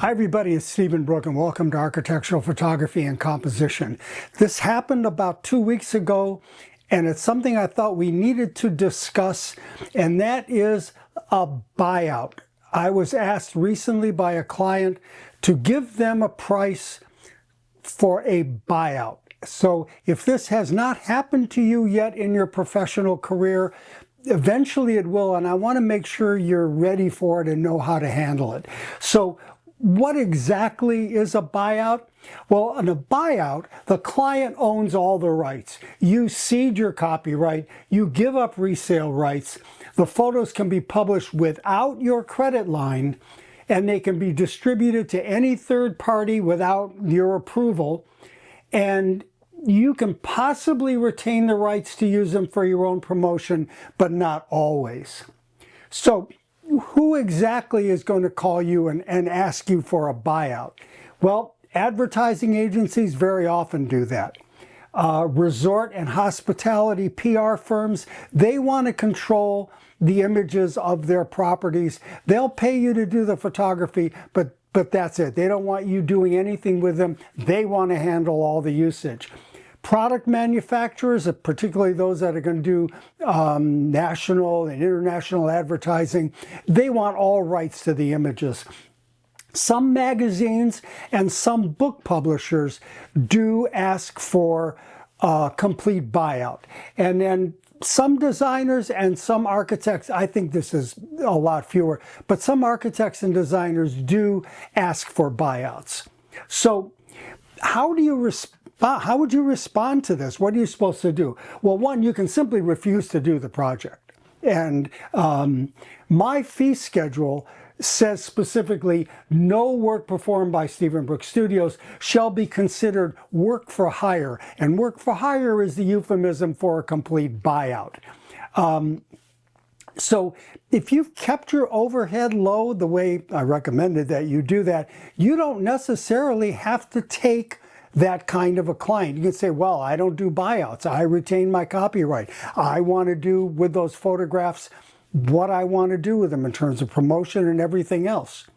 Hi everybody, it's Stephen Brooke and welcome to Architectural Photography and Composition. This happened about 2 weeks ago and it's something I thought we needed to discuss, and that is a buyout. I was asked recently by a client to give them a price for a buyout. So if this has not happened to you yet in your professional career, eventually it will, and I want to make sure you're ready for it and know how to handle it. So what exactly is a buyout? Well, in a buyout, the client owns all the rights. You cede your copyright, you give up resale rights, the photos can be published without your credit line, and they can be distributed to any third party without your approval, and you can possibly retain the rights to use them for your own promotion, but not always. So who exactly is going to call you and ask you for a buyout? Well, advertising agencies very often do that. Resort and hospitality PR firms, they want to control the images of their properties. They'll pay you to do the photography, but that's it. They don't want you doing anything with them. They want to handle all the usage. Product manufacturers, particularly those that are going to do national and international advertising, they want all rights to the images. Some magazines and some book publishers do ask for a complete buyout. And then some designers and some architects, I think this is a lot fewer, but some architects and designers do ask for buyouts. So how would you respond to this? What are you supposed to do? Well, one, you can simply refuse to do the project. And my fee schedule says specifically, no work performed by Stephen Brooke Studios shall be considered work for hire. And work for hire is the euphemism for a complete buyout. So if you've kept your overhead low the way I recommended that you do that, you don't necessarily have to take that kind of a client. You can say, well, I don't do buyouts. I retain my copyright. I want to do with those photographs what I want to do with them in terms of promotion and everything else.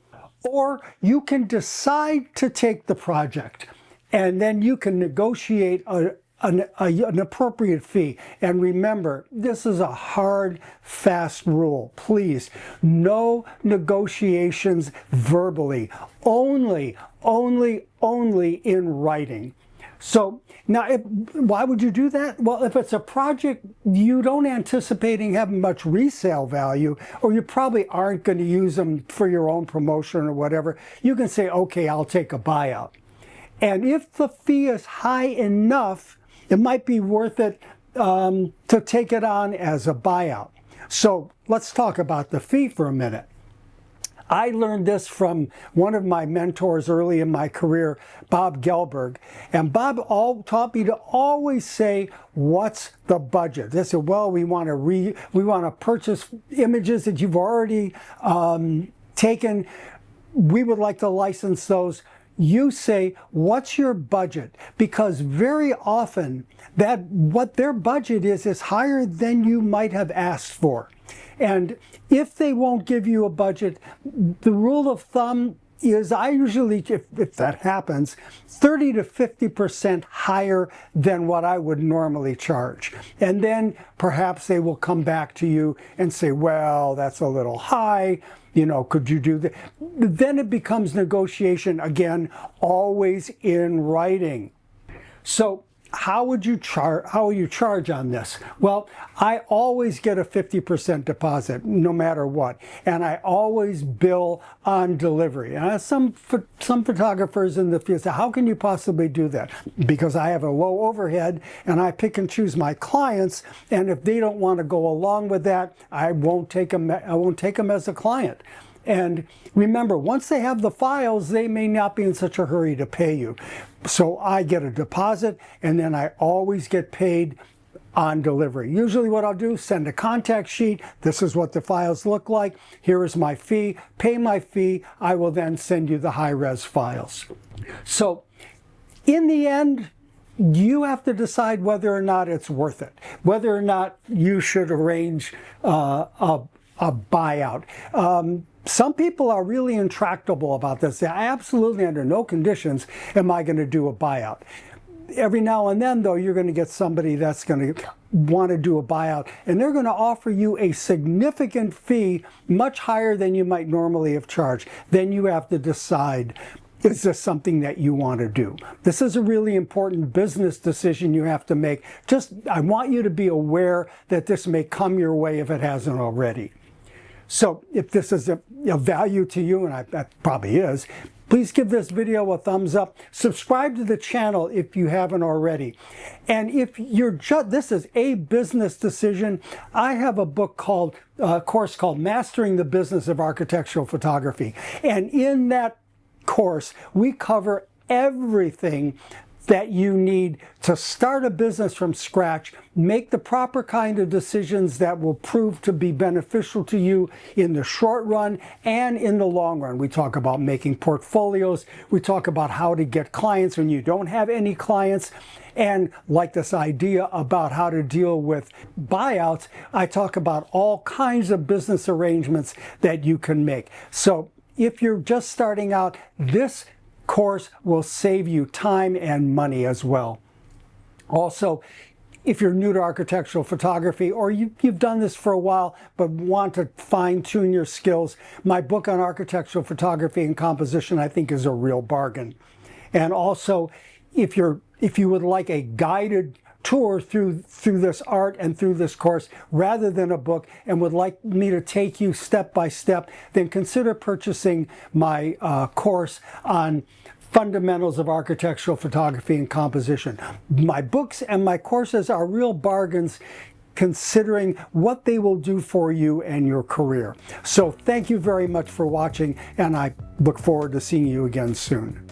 Or you can decide to take the project and then you can negotiate an appropriate fee. And remember, this is a hard, fast rule. Please, no negotiations verbally, only in writing. So now, why would you do that? Well, if it's a project you don't anticipating having much resale value, or you probably aren't going to use them for your own promotion or whatever, you can say, okay, I'll take a buyout. And if the fee is high enough, it might be worth it to take it on as a buyout. So let's talk about the fee for a minute. I learned this from one of my mentors early in my career, Bob Gelberg. And Bob taught me to always say, what's the budget? They said, well, we want to purchase images that you've already taken. We would like to license those. You say, what's your budget? Because very often that what their budget is higher than you might have asked for. And if they won't give you a budget, the rule of thumb is I usually, if that happens, 30 to 50% higher than what I would normally charge. And then perhaps they will come back to you and say, well, that's a little high. You know, could you do that? Then it becomes negotiation again, always in writing. So how will you charge on this? Well, I always get a 50% deposit no matter what, and I always bill on delivery. And some photographers in the field say, how can you possibly do that? Because I have a low overhead and I pick and choose my clients, and if they don't want to go along with that, I won't take them as a client. And remember, once they have the files, they may not be in such a hurry to pay you. So I get a deposit, and then I always get paid on delivery. Usually what I'll do, send a contact sheet. This is what the files look like. Here is my fee. Pay my fee. I will then send you the high-res files. So in the end, you have to decide whether or not it's worth it, whether or not you should arrange a buyout. Some people are really intractable about this. They absolutely, under no conditions am I going to do a buyout. Every now and then, though, you're going to get somebody that's going to want to do a buyout, and they're going to offer you a significant fee, much higher than you might normally have charged. Then you have to decide, is this something that you want to do? This is a really important business decision you have to make. I want you to be aware that this may come your way if it hasn't already. So if this is a value to you, and that probably is, please give this video a thumbs up. Subscribe to the channel if you haven't already. And if you're this is a business decision, I have a course called Mastering the Business of Architectural Photography. And in that course, we cover everything that you need to start a business from scratch, make the proper kind of decisions that will prove to be beneficial to you in the short run and in the long run. We talk about making portfolios. We talk about how to get clients when you don't have any clients. And like this idea about how to deal with buyouts, I talk about all kinds of business arrangements that you can make. So if you're just starting out, this course will save you time and money as well. Also, if you're new to architectural photography, or you've done this for a while but want to fine-tune your skills, my book on architectural photography and composition, I think, is a real bargain. And also, if you would like a guided tour through this art and through this course rather than a book, and would like me to take you step by step, then consider purchasing my course on fundamentals of architectural photography and composition. My books and my courses are real bargains, considering what they will do for you and your career. So thank you very much for watching, and I look forward to seeing you again soon.